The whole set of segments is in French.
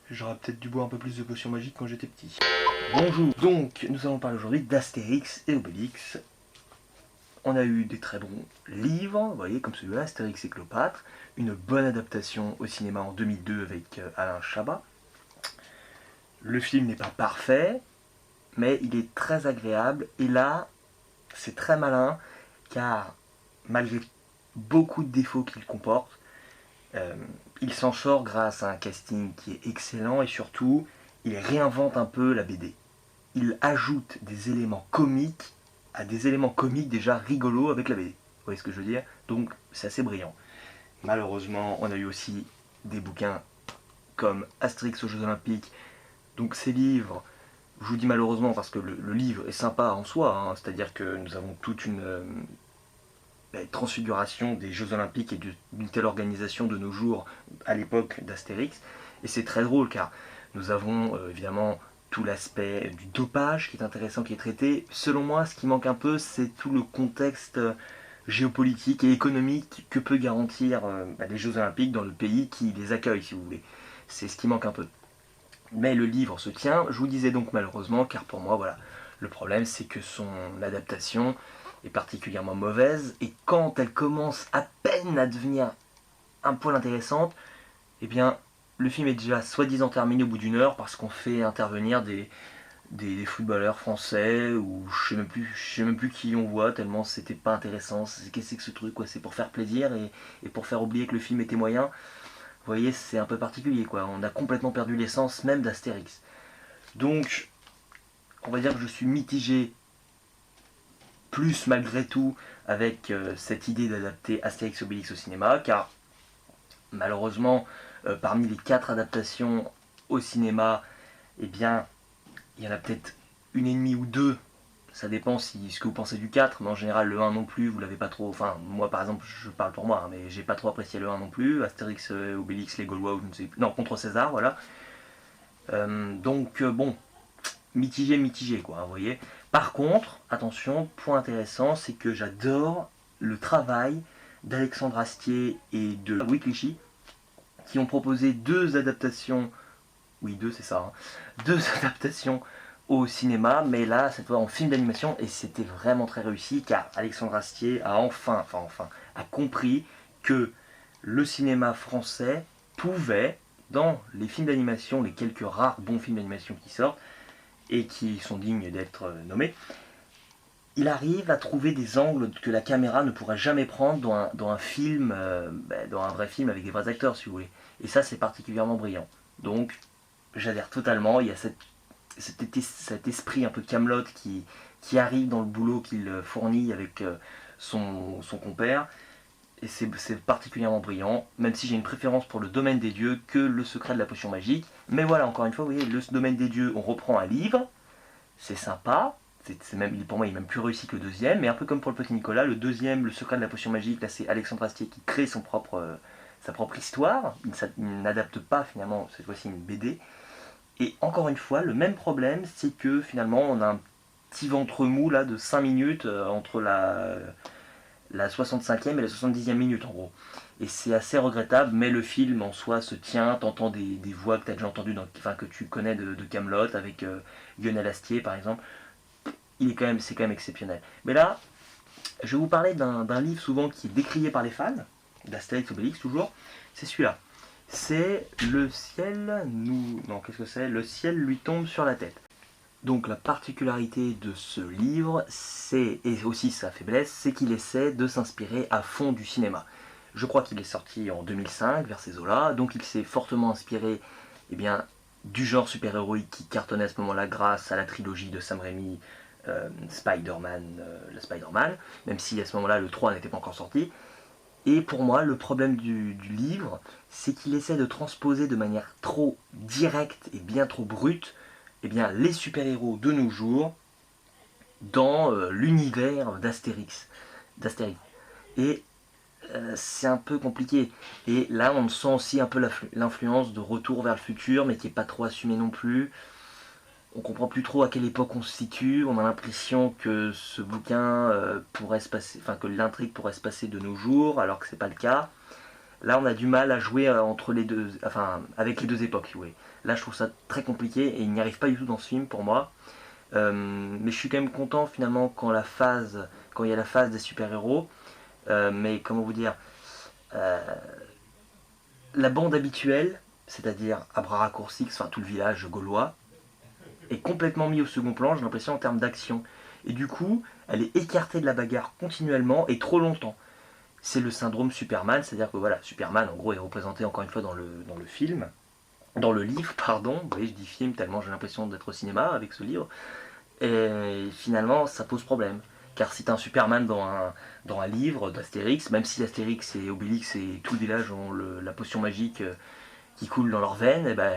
J'aurais peut-être dû boire un peu plus de potions magiques quand j'étais petit. Bonjour, donc nous allons parler aujourd'hui d'Astérix et Obélix. On a eu des très bons livres, vous voyez, comme celui-là, Astérix et Cléopâtre, une bonne adaptation au cinéma en 2002 avec Alain Chabat. Le film n'est pas parfait, mais il est très agréable, et là, c'est très malin, car malgré beaucoup de défauts qu'il comporte, euh, il s'en sort grâce à un casting qui est excellent, et surtout, il réinvente un peu la BD. Il ajoute des éléments comiques à des éléments comiques déjà rigolos avec la BD. Vous voyez ce que je veux dire? Donc c'est assez brillant. Malheureusement, on a eu aussi des bouquins comme Astérix aux Jeux Olympiques. Donc ces livres, je vous dis malheureusement parce que le livre est sympa en soi, hein, c'est-à-dire que nous avons toute une transfiguration des Jeux Olympiques et d'une telle organisation de nos jours à l'époque d'Astérix. Et c'est très drôle car nous avons évidemment tout l'aspect du dopage qui est intéressant, qui est traité. Selon moi, ce qui manque un peu, c'est tout le contexte géopolitique et économique que peut garantir les Jeux Olympiques dans le pays qui les accueille, si vous voulez. C'est ce qui manque un peu. Mais le livre se tient, je vous disais donc malheureusement, car pour moi, voilà, le problème c'est que son adaptation est particulièrement mauvaise, et quand elle commence à peine à devenir un poil intéressante, eh bien, le film est déjà soi-disant terminé au bout d'une heure parce qu'on fait intervenir des footballeurs français, ou je sais même plus qui on voit, tellement c'était pas intéressant. Qu'est-ce que c'est que ce truc, quoi? C'est pour faire plaisir et pour faire oublier que le film était moyen. Vous voyez, c'est un peu particulier, quoi. On a complètement perdu l'essence même d'Astérix. Donc, on va dire que je suis mitigé, plus malgré tout, avec cette idée d'adapter Astérix et Obélix au cinéma, car malheureusement, parmi les 4 adaptations au cinéma, eh bien, il y en a peut-être une et demie ou deux. Ça dépend ce que vous pensez du 4, mais en général le 1 non plus, vous l'avez pas trop. Enfin, moi par exemple, je parle pour moi, hein, mais j'ai pas trop apprécié le 1 non plus. Astérix, Obélix, les Gaulois, ou je ne sais plus. Non, contre César, voilà. Donc, bon, mitigé quoi, vous voyez. Par contre, attention, point intéressant, c'est que j'adore le travail d'Alexandre Astier et de Louis Clichy, qui ont proposé 2 adaptations, oui 2 c'est ça, hein, 2 adaptations au cinéma, mais là cette fois en film d'animation, et c'était vraiment très réussi car Alexandre Astier a enfin a compris que le cinéma français pouvait, dans les films d'animation, les quelques rares bons films d'animation qui sortent et qui sont dignes d'être nommés, il arrive à trouver des angles que la caméra ne pourrait jamais prendre dans un film, dans un vrai film avec des vrais acteurs, si vous voulez. Et ça, c'est particulièrement brillant. Donc, j'adhère totalement. Il y a cet esprit un peu Camelot qui arrive dans le boulot qu'il fournit avec son compère. Et c'est particulièrement brillant, même si j'ai une préférence pour le domaine des dieux que le secret de la potion magique. Mais voilà, encore une fois, vous voyez, le domaine des dieux, on reprend un livre, c'est sympa. Même, pour moi, il est même plus réussi que le deuxième, mais un peu comme pour le petit Nicolas, le deuxième, le secret de la potion magique, là c'est Alexandre Astier qui crée sa propre histoire. Il n'adapte pas finalement cette fois-ci une BD. Et encore une fois, le même problème, c'est que finalement on a un petit ventre mou là de 5 minutes entre la 65e et la 70e minute en gros. Et c'est assez regrettable, mais le film en soi se tient, t'entends des voix que tu as déjà entendues, que tu connais de Camelot, avec Lionel Astier par exemple. C'est quand même exceptionnel. Mais là, je vais vous parler d'un livre souvent qui est décrié par les fans, d'Astérix Obélix toujours, c'est celui-là. C'est Le ciel nous... Non, qu'est-ce que c'est? Le ciel lui tombe sur la tête. Donc la particularité de ce livre, et aussi sa faiblesse, c'est qu'il essaie de s'inspirer à fond du cinéma. Je crois qu'il est sorti en 2005, vers ces eaux-là, donc il s'est fortement inspiré du genre super-héroïque qui cartonnait à ce moment-là grâce à la trilogie de Sam Raimi, Spider-Man, le Spider-Man, même si à ce moment-là le 3 n'était pas encore sorti. Et pour moi, le problème du livre, c'est qu'il essaie de transposer de manière trop directe et bien trop brute les super-héros de nos jours dans l'univers d'Astérix. Et c'est un peu compliqué. Et là, on sent aussi un peu l'influence de Retour vers le futur, mais qui n'est pas trop assumée non plus. On comprend plus trop à quelle époque on se situe. On a l'impression que ce bouquin pourrait se passer, enfin que l'intrigue pourrait se passer de nos jours, alors que c'est pas le cas. Là, on a du mal à jouer entre les deux, enfin, avec les deux époques, si vous voulez. Là, je trouve ça très compliqué et il n'y arrive pas du tout dans ce film pour moi. Mais je suis quand même content finalement quand il y a la phase des super-héros. Mais comment vous dire, euh, la bande habituelle, c'est-à-dire à bras raccourcis, enfin tout le village gaulois, est complètement mis au second plan, j'ai l'impression, en termes d'action. Et du coup, elle est écartée de la bagarre continuellement et trop longtemps. C'est le syndrome Superman, c'est-à-dire que voilà, Superman en gros est représenté encore une fois dans le film, dans le livre, pardon. Vous voyez, je dis film tellement j'ai l'impression d'être au cinéma avec ce livre. Et finalement, ça pose problème. Car si t'as un Superman dans un livre d'Astérix, même si Astérix et Obélix et tout le village ont la potion magique qui coule dans leurs veines, et ben,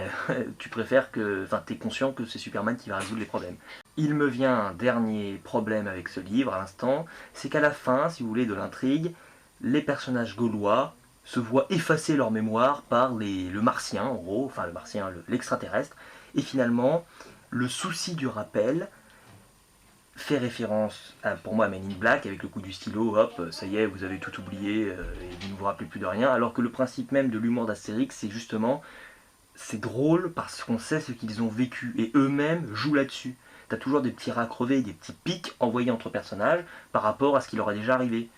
tu préfères que. Enfin, t'es conscient que c'est Superman qui va résoudre les problèmes. Il me vient un dernier problème avec ce livre à l'instant, c'est qu'à la fin, si vous voulez, de l'intrigue, les personnages gaulois se voient effacer leur mémoire par le martien, en gros, enfin le martien, l'extraterrestre, et finalement, le souci du rappel fait référence pour moi à Men in Black avec le coup du stylo, hop, ça y est, vous avez tout oublié et vous ne vous rappelez plus de rien, alors que le principe même de l'humour d'Astérix, c'est justement, c'est drôle parce qu'on sait ce qu'ils ont vécu et eux-mêmes jouent là-dessus. T'as toujours des petits rats crevés, des petits pics envoyés entre personnages par rapport à ce qui leur est déjà arrivé.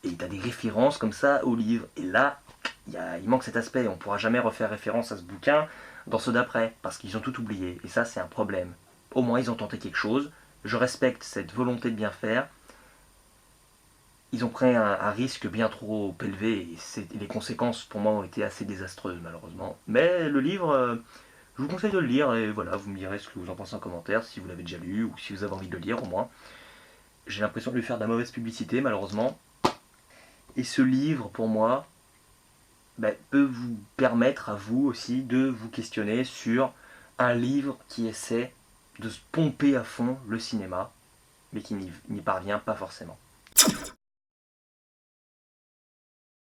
Et t'as des références comme ça au livre. Et là, il manque cet aspect. On ne pourra jamais refaire référence à ce bouquin dans ceux d'après, parce qu'ils ont tout oublié. Et ça, c'est un problème. Au moins, ils ont tenté quelque chose. Je respecte cette volonté de bien faire. Ils ont pris un risque bien trop élevé et les conséquences pour moi ont été assez désastreuses malheureusement. Mais le livre, je vous conseille de le lire et voilà, vous me direz ce que vous en pensez en commentaire, si vous l'avez déjà lu ou si vous avez envie de le lire au moins. J'ai l'impression de lui faire de la mauvaise publicité malheureusement. Et ce livre pour moi peut vous permettre à vous aussi de vous questionner sur un livre qui essaie de se pomper à fond le cinéma, mais qui n'y parvient pas forcément.